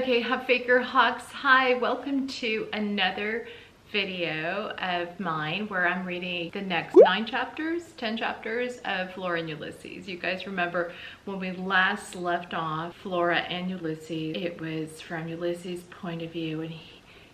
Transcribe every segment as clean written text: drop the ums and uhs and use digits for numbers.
Okay, Faker Hawks, hi, welcome to another video of mine where I'm reading the next 10 chapters of Flora and Ulysses. You guys remember when we last left off Flora and Ulysses, it was from Ulysses' point of view, and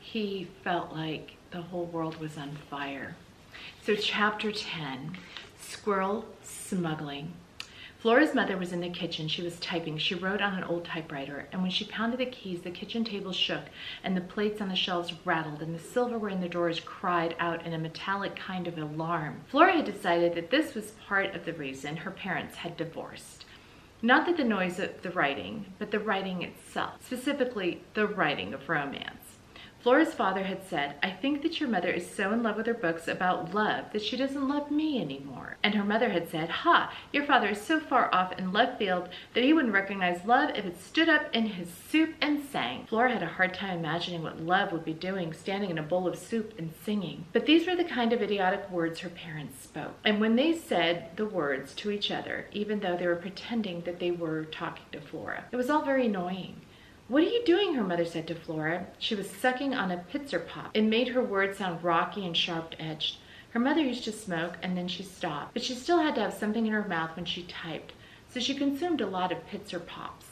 he felt like the whole world was on fire. So chapter 10, Squirrel Smuggling. Flora's mother was in the kitchen. She was typing. She wrote on an old typewriter, and when she pounded the keys, the kitchen table shook, and the plates on the shelves rattled, and the silverware in the drawers cried out in a metallic kind of alarm. Flora had decided that this was part of the reason her parents had divorced. Not that the noise of the writing, but the writing itself, specifically the writing of romance. Flora's father had said, "I think that your mother is so in love with her books about love that she doesn't love me anymore." And her mother had said, "Ha, your father is so far off in left field that he wouldn't recognize love if it stood up in his soup and sang." Flora had a hard time imagining what love would be doing standing in a bowl of soup and singing. But these were the kind of idiotic words her parents spoke. And when they said the words to each other, even though they were pretending that they were talking to Flora, it was all very annoying. "What are you doing?" her mother said to Flora. She was sucking on a pitzer pop. It made her words sound rocky and sharp-edged. Her mother used to smoke, and then she stopped. But she still had to have something in her mouth when she typed, so she consumed a lot of pitzer pops.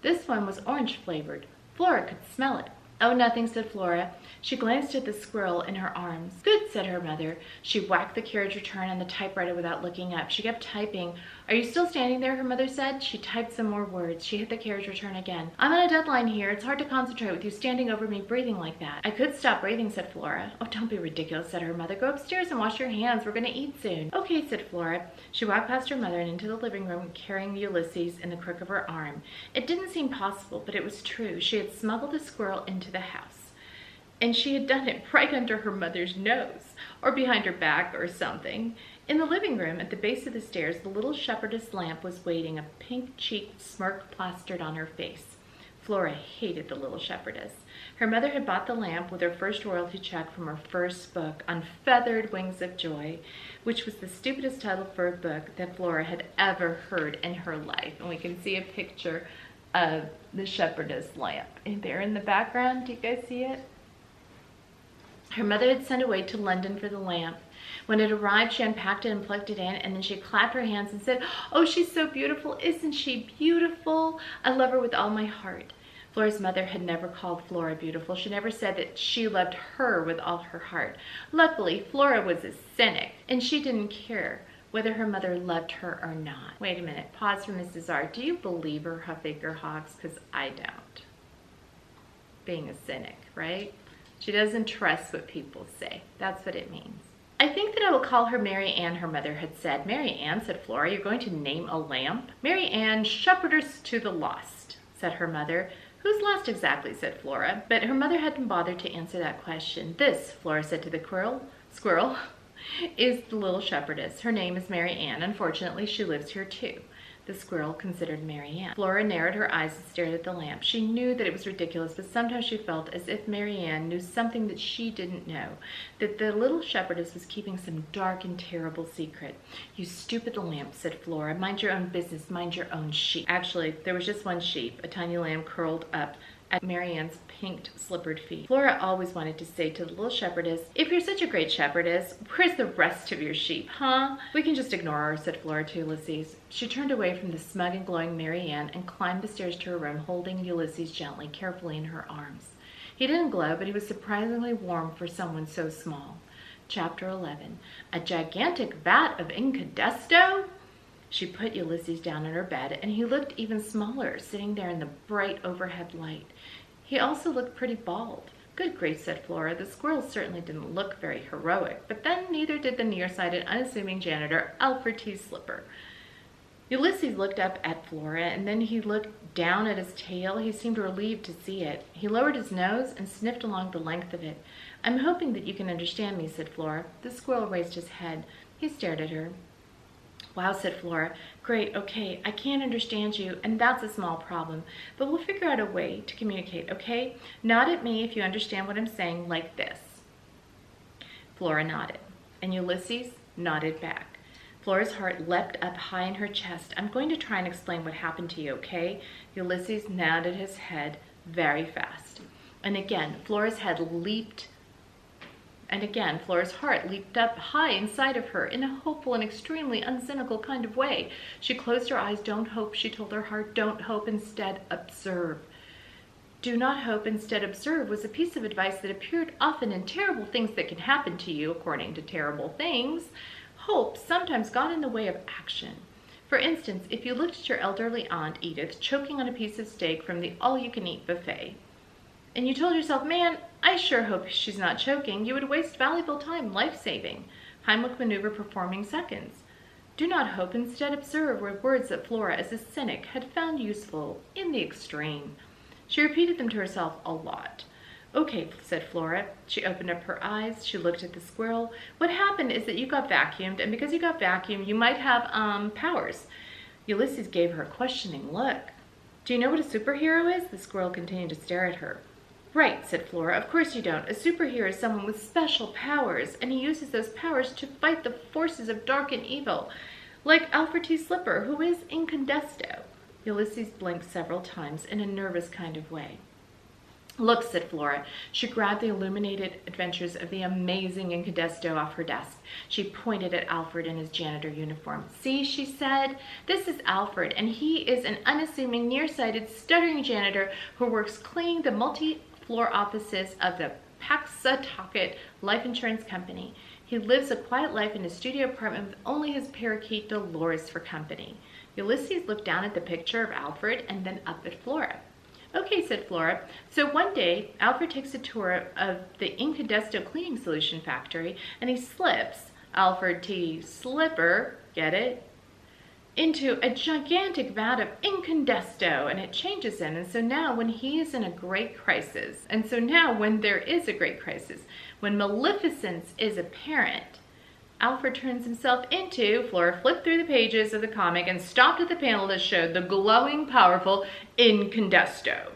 This one was orange-flavored. Flora could smell it. "Oh, nothing," said Flora. She glanced at the squirrel in her arms. "Good," said her mother. She whacked the carriage return on the typewriter without looking up. She kept typing. "Are you still standing there?" her mother said. She typed some more words. She hit the carriage return again. "I'm on a deadline here. It's hard to concentrate with you standing over me breathing like that." "I could stop breathing," said Flora. "Oh, don't be ridiculous," said her mother. "Go upstairs and wash your hands. We're going to eat soon." "Okay," said Flora. She walked past her mother and into the living room, carrying Ulysses in the crook of her arm. It didn't seem possible, but it was true. She had smuggled a squirrel into the house. And she had done it right under her mother's nose, or behind her back or something. In the living room, at the base of the stairs, the little shepherdess lamp was waiting, a pink-cheeked smirk plastered on her face. Flora hated the little shepherdess. Her mother had bought the lamp with her first royalty check from her first book, On Feathered Wings of Joy, which was the stupidest title for a book that Flora had ever heard in her life. And we can see a picture of the shepherdess lamp. And there in the background, do you guys see it? Her mother had sent away to London for the lamp. When it arrived, she unpacked it and plugged it in, and then she clapped her hands and said, "Oh, she's so beautiful. Isn't she beautiful? I love her with all my heart." Flora's mother had never called Flora beautiful. She never said that she loved her with all her heart. Luckily, Flora was a cynic, and she didn't care whether her mother loved her or not. Wait a minute. Pause for Mrs. R. Do you believe her, Faker Hawks? Because I don't. Being a cynic, right? She doesn't trust what people say. That's what it means. "I think that I will call her Mary Ann," her mother had said. "Mary Ann," said Flora. "You're going to name a lamp?" "Mary Ann, shepherdess to the lost," said her mother. "Who's lost exactly?" said Flora. But her mother hadn't bothered to answer that question. "This," Flora said to the squirrel, "is the little shepherdess. Her name is Mary Ann. Unfortunately, she lives here too." The squirrel considered Mary Ann. Flora narrowed her eyes and stared at the lamp. She knew that it was ridiculous, but sometimes she felt as if Mary Ann knew something that she didn't know, that the little shepherdess was keeping some dark and terrible secret. "You stupid lamp," said Flora. "Mind your own business. Mind your own sheep." Actually, there was just one sheep, a tiny lamb curled up at Mary Ann's pink slippered feet. Flora always wanted to say to the little shepherdess, "If you're such a great shepherdess, where's the rest of your sheep, huh?" "We can just ignore her," said Flora to Ulysses. She turned away from the smug and glowing Mary Ann and climbed the stairs to her room, holding Ulysses gently, carefully in her arms. He didn't glow, but he was surprisingly warm for someone so small. Chapter 11. A gigantic vat of incadesto? She put Ulysses down on her bed, and he looked even smaller, sitting there in the bright overhead light. He also looked pretty bald. "Good grief," said Flora. The squirrel certainly didn't look very heroic, but then neither did the nearsighted, unassuming janitor, Alfred T. Slipper. Ulysses looked up at Flora, and then he looked down at his tail. He seemed relieved to see it. He lowered his nose and sniffed along the length of it. "I'm hoping that you can understand me," said Flora. The squirrel raised his head. He stared at her. "Wow," said Flora. "Great, okay, I can't understand you, and that's a small problem, but we'll figure out a way to communicate, okay? Nod at me if you understand what I'm saying, like this." Flora nodded, and Ulysses nodded back. Flora's heart leapt up high in her chest. "I'm going to try and explain what happened to you, okay?" Ulysses nodded his head very fast. And again, Flora's heart leaped up high inside of her in a hopeful and extremely uncynical kind of way. She closed her eyes. Don't hope, she told her heart. Don't hope, instead observe. Do not hope, instead observe was a piece of advice that appeared often in terrible things that can happen to you, according to terrible things. Hope sometimes got in the way of action. For instance, if you looked at your elderly aunt Edith choking on a piece of steak from the all-you-can-eat buffet, and you told yourself, man, I sure hope she's not choking, you would waste valuable time, life-saving, Heimlich maneuver performing seconds. Do not hope, instead observe were words that Flora, as a cynic, had found useful in the extreme. She repeated them to herself a lot. Okay, said Flora. She opened up her eyes. She looked at the squirrel. What happened is that you got vacuumed, and because you got vacuumed, you might have, powers. Ulysses gave her a questioning look. Do you know what a superhero is? The squirrel continued to stare at her. Right, said Flora. Of course you don't. A superhero is someone with special powers, and he uses those powers to fight the forces of dark and evil, like Alfred T. Slipper, who is Incandesto. Ulysses blinked several times in a nervous kind of way. Look, said Flora. She grabbed the illuminated adventures of the amazing Incandesto off her desk. She pointed at Alfred in his janitor uniform. See, she said, this is Alfred, and he is an unassuming, nearsighted, stuttering janitor who works cleaning the multi-floor offices of the Paxatucket Life Insurance Company. He lives a quiet life in his studio apartment with only his parakeet Dolores for company. Ulysses looked down at the picture of Alfred and then up at Flora. Okay, said Flora. So one day, Alfred takes a tour of the Incandesto cleaning solution factory, and he slips, Alfred T. Slipper, get it, into a gigantic vat of Incandesto, and it changes him. And so now when he is in a great crisis, when there is a great crisis, when maleficence is apparent, Alfred turns himself into, Flora flipped through the pages of the comic and stopped at the panel that showed the glowing, powerful Incandesto.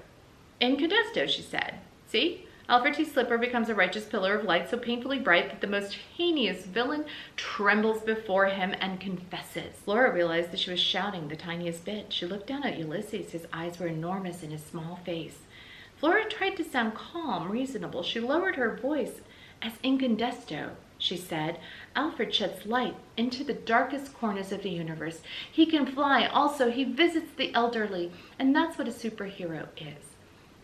Incandesto, she said. See? Alfred T. Slipper becomes a righteous pillar of light so painfully bright that the most heinous villain trembles before him and confesses. Flora realized that she was shouting the tiniest bit. She looked down at Ulysses. His eyes were enormous in his small face. Flora tried to sound calm, reasonable. She lowered her voice. As Incandesto, she said, Alfred sheds light into the darkest corners of the universe. He can fly. Also, he visits the elderly, and that's what a superhero is.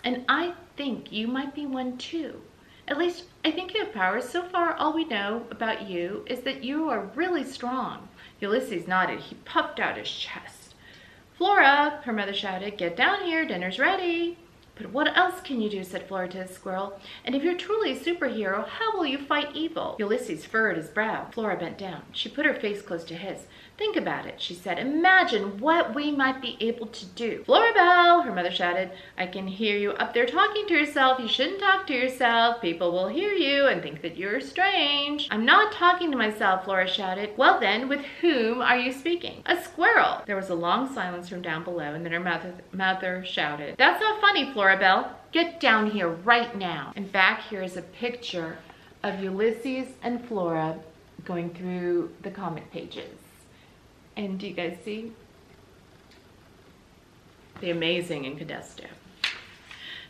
And I think you might be one too. At least, I think you have powers. So far, all we know about you is that you are really strong. Ulysses nodded. He puffed out his chest. Flora, her mother shouted, get down here. Dinner's ready. But what else can you do, said Flora to the squirrel. And if you're truly a superhero, how will you fight evil? Ulysses furrowed his brow. Flora bent down. She put her face close to his. Think about it, she said. Imagine what we might be able to do. Florabelle, her mother shouted. I can hear you up there talking to yourself. You shouldn't talk to yourself. People will hear you and think that you're strange. I'm not talking to myself, Flora shouted. Well then, with whom are you speaking? A squirrel. There was a long silence from down below, and then her mother shouted. That's not funny, Florabelle. Get down here right now. And back here is a picture of Ulysses and Flora going through the comic pages. And do you guys see? The amazing Incandesto.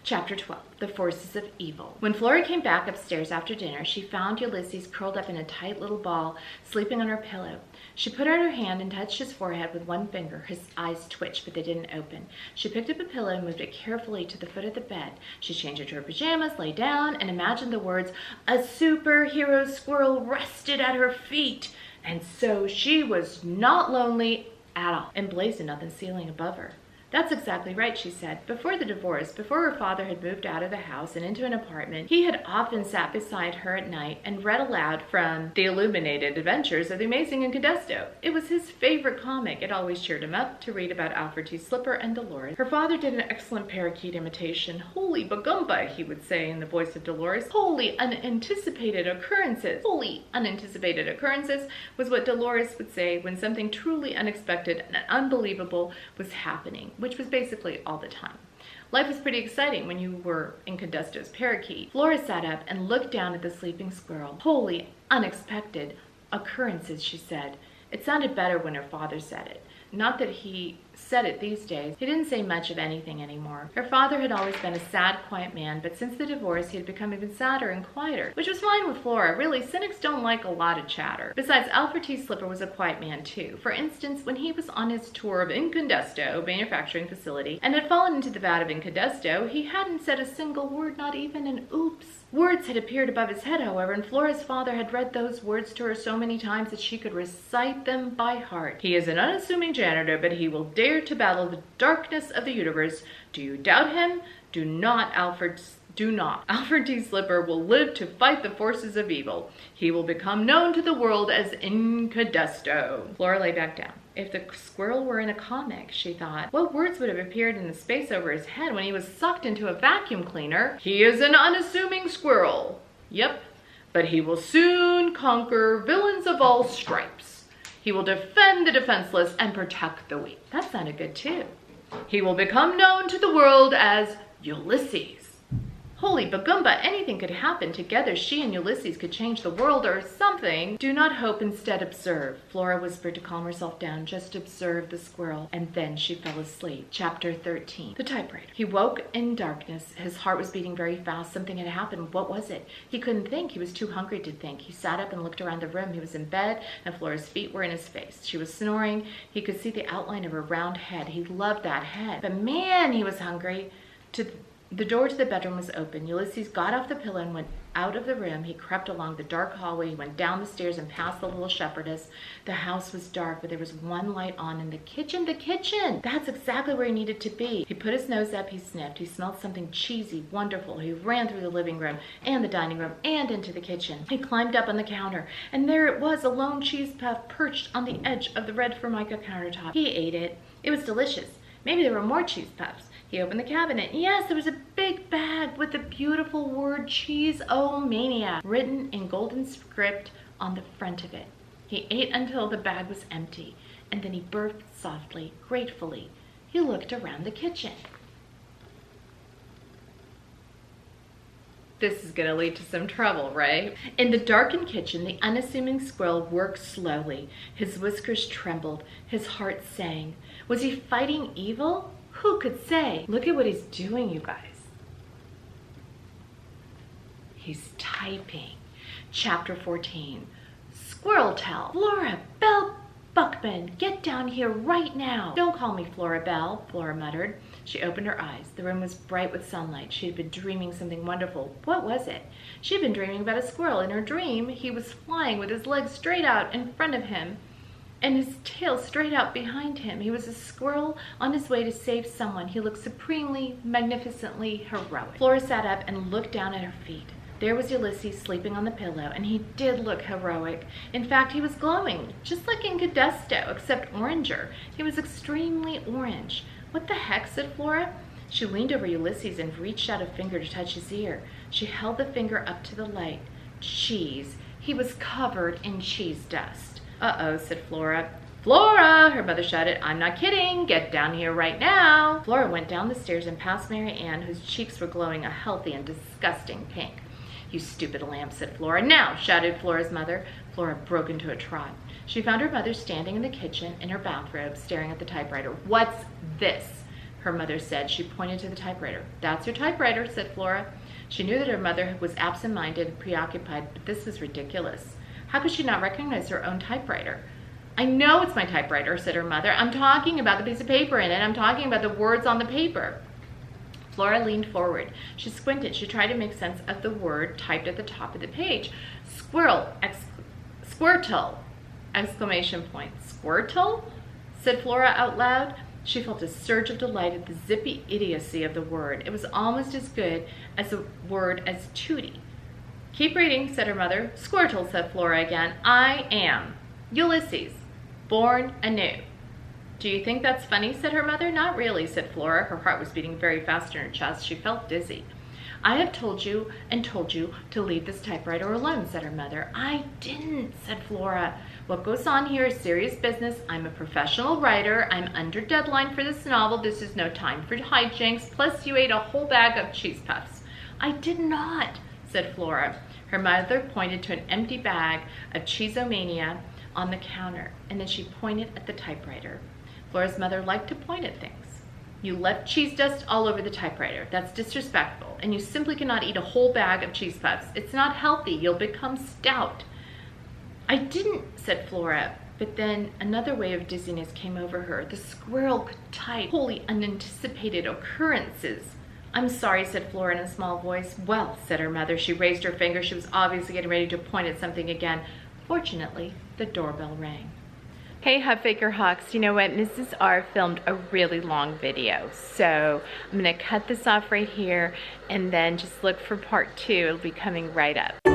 Chapter 12, The Forces of Evil. When Flora came back upstairs after dinner, she found Ulysses curled up in a tight little ball, sleeping on her pillow. She put out her hand and touched his forehead with one finger. His eyes twitched, but they didn't open. She picked up a pillow and moved it carefully to the foot of the bed. She changed into her pajamas, lay down, and imagined the words, a superhero squirrel rested at her feet. And so she was not lonely at all, emblazoned on the ceiling above her. That's exactly right, she said. Before the divorce, before her father had moved out of the house and into an apartment, he had often sat beside her at night and read aloud from The Illuminated Adventures of the Amazing Incandesto. It was his favorite comic. It always cheered him up to read about Alfred T. Slipper and Dolores. Her father did an excellent parakeet imitation. Holy bagumba, he would say in the voice of Dolores. Holy unanticipated occurrences. Holy unanticipated occurrences was what Dolores would say when something truly unexpected and unbelievable was happening, which was basically all the time. Life was pretty exciting when you were Incandesto's parakeet. Flora sat up and looked down at the sleeping squirrel. Wholly unexpected occurrences, she said. It sounded better when her father said it. Not that he said it these days. He didn't say much of anything anymore. Her father had always been a sad, quiet man, but since the divorce, he had become even sadder and quieter, which was fine with Flora. Really, cynics don't like a lot of chatter. Besides, Alfred T. Slipper was a quiet man too. For instance, when he was on his tour of Incandesto manufacturing facility and had fallen into the vat of Incandesto, he hadn't said a single word, not even an oops. Words had appeared above his head, however, and Flora's father had read those words to her so many times that she could recite them by heart. He is an unassuming janitor, but he will dare to battle the darkness of the universe. Do you doubt him? Do not, Alfred. Do not. Alfred T. Slipper will live to fight the forces of evil. He will become known to the world as Incandesto. Flora lay back down. If the squirrel were in a comic, she thought, what words would have appeared in the space over his head when he was sucked into a vacuum cleaner? He is an unassuming squirrel. Yep, but he will soon conquer villains of all stripes. He will defend the defenseless and protect the weak. That sounded good too. He will become known to the world as Ulysses. Holy bagumba, anything could happen. Together, she and Ulysses could change the world or something. Do not hope, instead observe. Flora whispered to calm herself down. Just observe the squirrel. And then she fell asleep. Chapter 13. The typewriter. He woke in darkness. His heart was beating very fast. Something had happened. What was it? He couldn't think. He was too hungry to think. He sat up and looked around the room. He was in bed, and Flora's feet were in his face. She was snoring. He could see the outline of her round head. He loved that head. But man, he was hungry. The door to the bedroom was open. Ulysses got off the pillow and went out of the room. He crept along the dark hallway. He went down the stairs and past the little shepherdess. The house was dark, but there was one light on in the kitchen. The kitchen! That's exactly where he needed to be. He put his nose up. He sniffed. He smelled something cheesy, wonderful. He ran through the living room and the dining room and into the kitchen. He climbed up on the counter, and there it was, a lone cheese puff perched on the edge of the red Formica countertop. He ate it. It was delicious. Maybe there were more cheese puffs. He opened the cabinet. Yes, there was a big bag with the beautiful word Cheese-O-Mania written in golden script on the front of it. He ate until the bag was empty, and then he burped softly, gratefully. He looked around the kitchen. This is gonna lead to some trouble, right? In the darkened kitchen, the unassuming squirrel worked slowly. His whiskers trembled. His heart sang. Was he fighting evil? Who could say? Look at what he's doing, you guys. He's typing. Chapter 14. Squirrel Tell. Flora Belle Buckman, get down here right now. Don't call me Flora Belle, Flora muttered. She opened her eyes. The room was bright with sunlight. She had been dreaming something wonderful. What was it? She had been dreaming about a squirrel. In her dream, he was flying with his legs straight out in front of him and his tail straight out behind him. He was a squirrel on his way to save someone. He looked supremely, magnificently heroic. Flora sat up and looked down at her feet. There was Ulysses sleeping on the pillow, and he did look heroic. In fact, he was glowing, just like Incandesto, except oranger. He was extremely orange. What the heck, said Flora. She leaned over Ulysses and reached out a finger to touch his ear. She held the finger up to the light. Cheese. He was covered in cheese dust. Uh-oh, said Flora. Flora, her mother shouted. I'm not kidding. Get down here right now. Flora went down the stairs and past Mary Ann, whose cheeks were glowing a healthy and disgusting pink. You stupid lamb, said Flora. Now, shouted Flora's mother. Flora broke into a trot. She found her mother standing in the kitchen in her bathrobe, staring at the typewriter. What's this? Her mother said. She pointed to the typewriter. That's your typewriter, said Flora. She knew that her mother was absent-minded and preoccupied, but this was ridiculous. How could she not recognize her own typewriter? I know it's my typewriter, said her mother. I'm talking about the piece of paper in it. I'm talking about the words on the paper. Flora leaned forward. She squinted. She tried to make sense of the word typed at the top of the page. Squirrel, squirtle, exclamation point. Squirtle? Said Flora out loud. She felt a surge of delight at the zippy idiocy of the word. It was almost as good as a word as tootie. Keep reading, said her mother. Squirtle, said Flora again. I am Ulysses, born anew. Do you think that's funny, said her mother. Not really, said Flora. Her heart was beating very fast in her chest. She felt dizzy. I have told you and told you to leave this typewriter alone, said her mother. I didn't, said Flora. What goes on here is serious business. I'm a professional writer. I'm under deadline for this novel. This is no time for hijinks. Plus, you ate a whole bag of cheese puffs. I did not, said Flora. Her mother pointed to an empty bag of Cheese-O-Mania on the counter, and then she pointed at the typewriter. Flora's mother liked to point at things. You left cheese dust all over the typewriter. That's disrespectful, and you simply cannot eat a whole bag of cheese puffs. It's not healthy. You'll become stout. I didn't, said Flora, but then another wave of dizziness came over her. The squirrel could type wholly unanticipated occurrences. I'm sorry, said Flora in a small voice. Well, said her mother. She raised her finger. She was obviously getting ready to point at something again. Fortunately, the doorbell rang. Hey Huff Acre Hawks, you know what? Mrs. R filmed a really long video, so I'm gonna cut this off right here and then just look for part 2. It'll be coming right up.